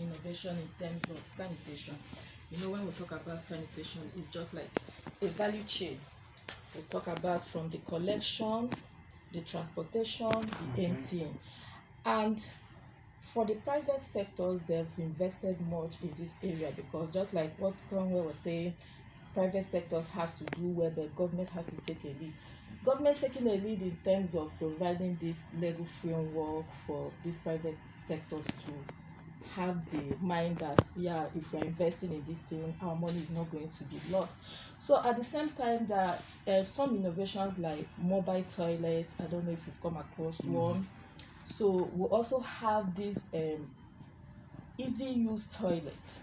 innovation in terms of sanitation. You know, when we talk about sanitation, it's just like a value chain. We talk about from the collection, the transportation, the emptying. And for the private sectors, they've invested much in this area because just like what Conway was saying, private sectors has to do well, but government has to take a lead. Government taking a lead in terms of providing this legal framework for these private sectors to have the mind that, yeah, if we're investing in this thing, our money is not going to be lost. So at the same time, that some innovations like mobile toilets, I don't know if you've come across one. So we also have this easy use toilets.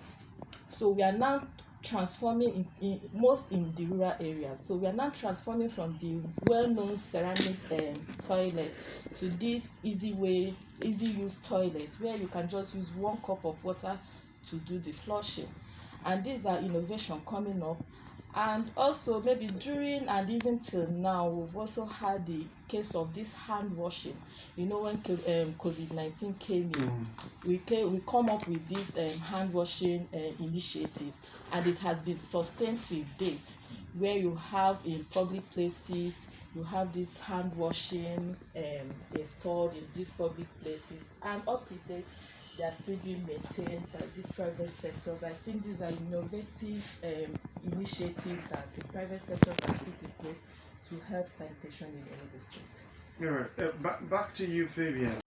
So we are now transforming in most in the rural areas. So we are now transforming from the well-known ceramic toilet to this easy use toilet where you can just use 1 cup of water to do the flushing. And these are innovation coming up. And also maybe during and even till now, we've also had the case of this hand washing. You know, when COVID-19 came in, we come up with this hand washing initiative, and it has been sustained to date, where you have in public places, you have this hand washing installed in these public places, and up to date they are still being maintained by these private sectors. I think these are innovative initiatives that the private sectors has put in place to help sanitation in Enugu State. All right. Back to you, Fabian.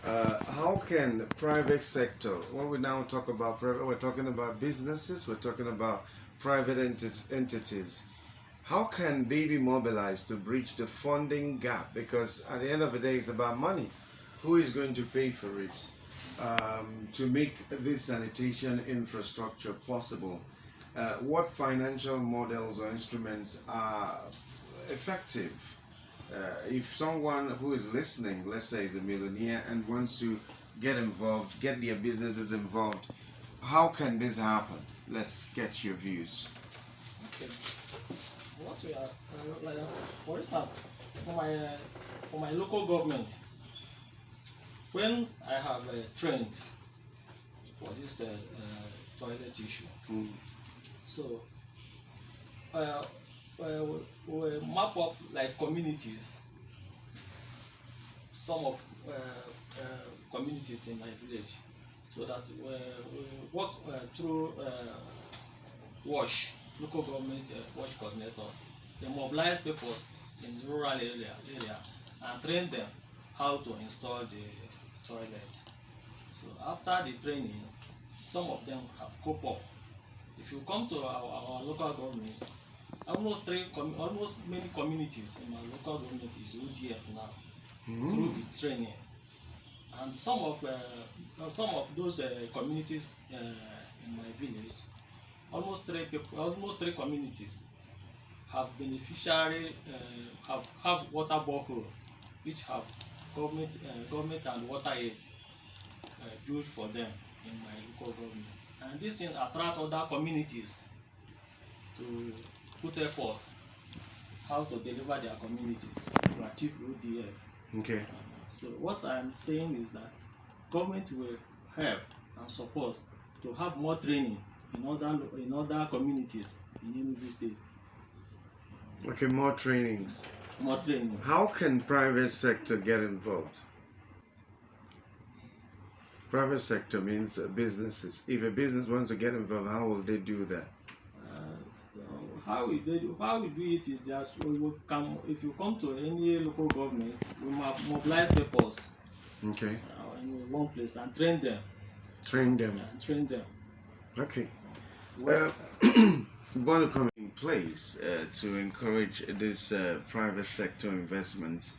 How can the private sector, when we now talk about private, we're talking about businesses, we're talking about private entities, how can they be mobilized to bridge the funding gap? Because at the end of the day, it's about money. Who is going to pay for it? To make this sanitation infrastructure possible, what financial models or instruments are effective? If someone who is listening, let's say, is a millionaire and wants to get involved, get their businesses involved, how can this happen? Let's get your views. Okay. What we are, for instance, for my local government, when I have trained for this toilet issue, so we map up like communities, some of communities in my village, so that we work through local government WASH coordinators. They mobilize people in the rural area and train them how to install the toilet. So after the training, some of them have coped up. If you come to our local government, almost many communities in our local government is ODF now through the training. And some of those communities in my village, almost three communities have beneficiary have water borehole, which have government and water aid built for them in my local government. And this thing attract other communities to put effort how to deliver their communities to achieve ODF. Okay. So what I'm saying is that government will help and support to have more training in other communities in Enugu State. Okay, more trainings. More training. How can private sector get involved? Private sector means businesses. If a business wants to get involved, how will they do that? How we do it is just if you come to any local government, we mobilize people Okay. In one place and train them. Train them. Train them. Okay. We want to come in place to encourage this private sector investment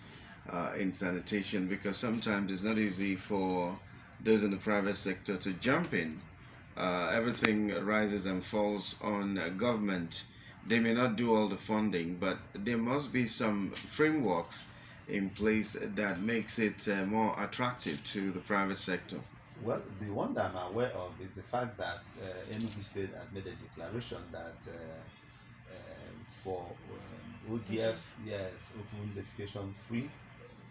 in sanitation, because sometimes it's not easy for those in the private sector to jump in. Everything rises and falls on government. They may not do all the funding, but there must be some frameworks in place that makes it more attractive to the private sector. Well, the one that I'm aware of is the fact that Enugu State had made a declaration that for ODF, yes, open defecation free,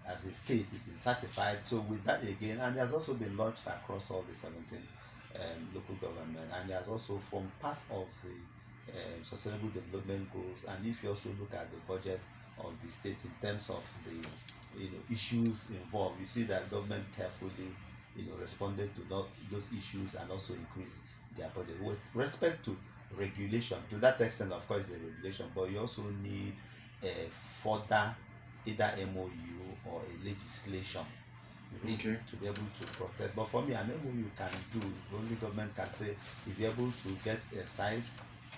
as a state, it's been certified. So with that again, and it has also been launched across all the 17 local government, and it has also formed part of the sustainable development goals. And if you also look at the budget of the state in terms of the issues involved, you see that government carefully responded to those issues and also increased their budget. With respect to regulation, to that extent, of course, the regulation, but you also need a further either MOU or a legislation to be able to protect. But for me, an MOU can do, only government can say, if you're able to get a site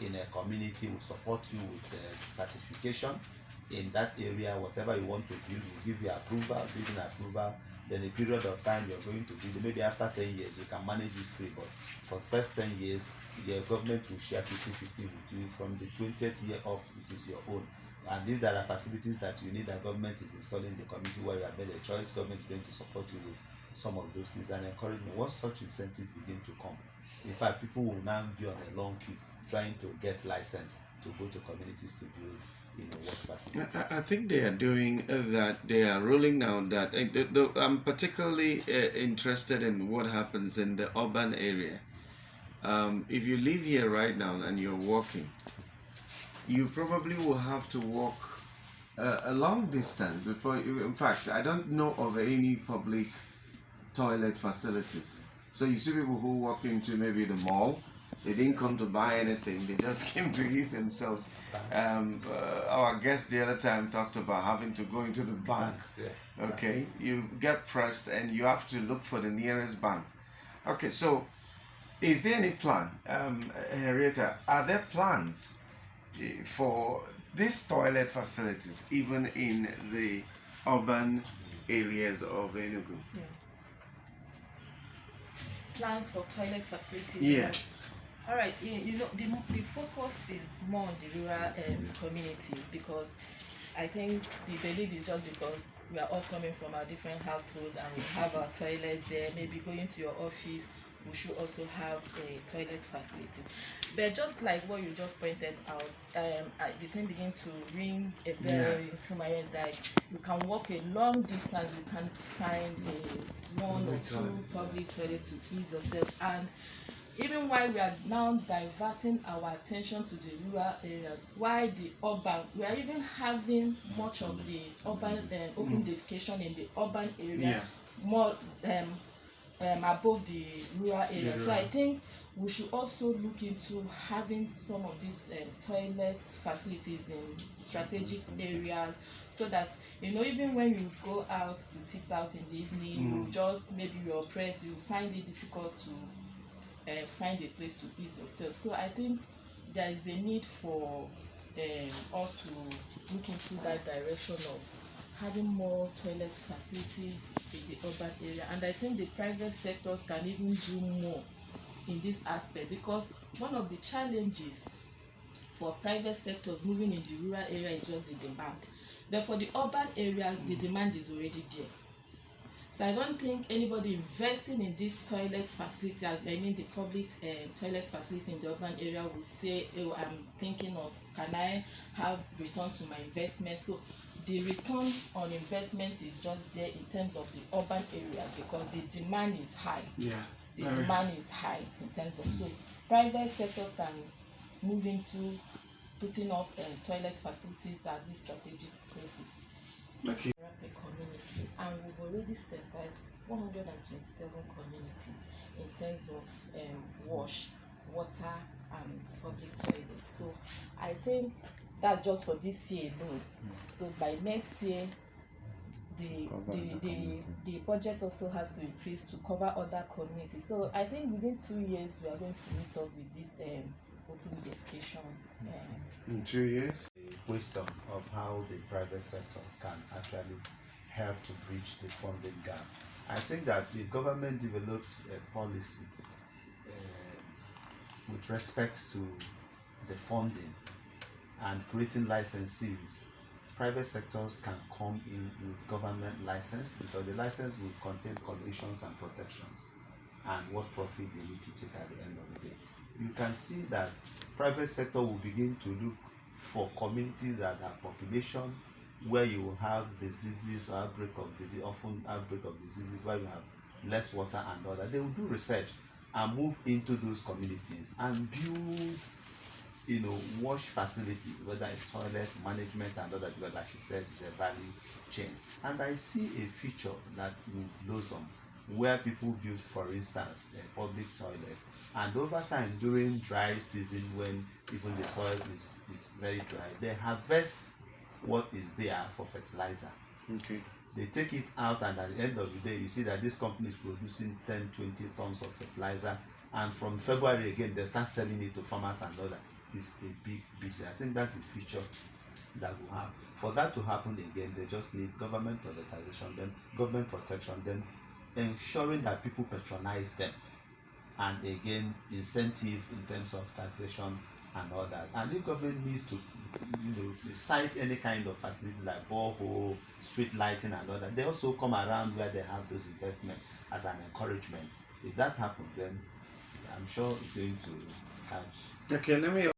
in a community, will support you with certification in that area, whatever you want to build, will give you approval, building approval. Then a period of time you're going to build, maybe after 10 years you can manage it free, but for the first 10 years your government will share 50-50 with you. From the 20th year up, it is your own. And if there are facilities that you need that government is installing in the community where you have made a choice, government is going to support you with some of those things and encouragement. Once such incentives begin to come, in fact, people will now be on a long queue trying to get license to go to communities to build work facilities. I think they are doing that. They are rolling out that. I'm particularly interested in what happens in the urban area. If you live here right now and you're walking, you probably will have to walk a long distance before you. In fact, I don't know of any public toilet facilities. So you see people who walk into maybe the mall. They didn't come to buy anything. They just came to eat themselves. Our guest the other time talked about having to go into the bank. Yeah. Okay, you get pressed and you have to look for the nearest bank. Okay, so is there any plan, Henrietta? Are there plans for these toilet facilities even in the urban areas of Enugu? Yeah. Plans for toilet facilities? Yes. All right, the focus is more on the rural communities, because I think the belief is just because we are all coming from our different households and we have our toilets there, maybe going to your office, we should also have a toilet facility. But just like what you just pointed out, the thing begin to ring a bell into my head, like you can walk a long distance, you can't find one or two public toilets to ease yourself. And even while we are now diverting our attention to the rural area, while the urban, we are even having much of the urban open defecation in the urban area, more above the rural area. So I think we should also look into having some of these toilet facilities in strategic areas, so that even when you go out to sit out in the evening, you just maybe you're oppressed, you find it difficult to find a place to ease yourself. So I think there is a need for us to look into that direction of having more toilet facilities in the urban area. And I think the private sectors can even do more in this aspect, because one of the challenges for private sectors moving in the rural area is just the demand. But for the urban areas, the demand is already there. So I don't think anybody investing in this toilet facility, I mean the public toilet facility in the urban area, will say, oh, I'm thinking of, can I have return to my investment? So the return on investment is just there in terms of the urban area, because the demand is high. Yeah. The demand is high in terms of, so private sectors can move into putting up toilet facilities at these strategic places. Okay. Community, and we've already sensitized 127 communities in terms of water and public toilets. So I think that's just for this year alone. So by next year, the budget also has to increase to cover other communities. So I think within 2 years we are going to meet up with this open defecation. In 2 years? The wisdom of how the private sector can actually help to bridge the funding gap. I think that the government develops a policy with respect to the funding and creating licenses. Private sectors can come in with government license, because the license will contain conditions and protections and what profit they need to take at the end of the day. You can see that private sector will begin to look for communities that have population where you will have diseases or outbreak of disease, often outbreak of diseases where you have less water and all that, they will do research and move into those communities and build, wash facilities, whether it's toilet management and other, because like you said, it's a value chain. And I see a future that will blossom where people build, for instance, a public toilet, and over time during dry season, when even the soil is very dry, they harvest what is there for fertilizer. Okay. They take it out, and at the end of the day, you see that this company is producing 10, 20 tons of fertilizer, and from February again, they start selling it to farmers and all that. It's a big business. I think that's the future that will happen. For that to happen again, they just need government privatization, then government protection, then ensuring that people patronize them, and again, incentive in terms of taxation and all that. And if government needs to, cite any kind of facility like borehole, street lighting and all that, they also come around where they have those investments as an encouragement. If that happens, then I'm sure it's going to catch. Okay, let me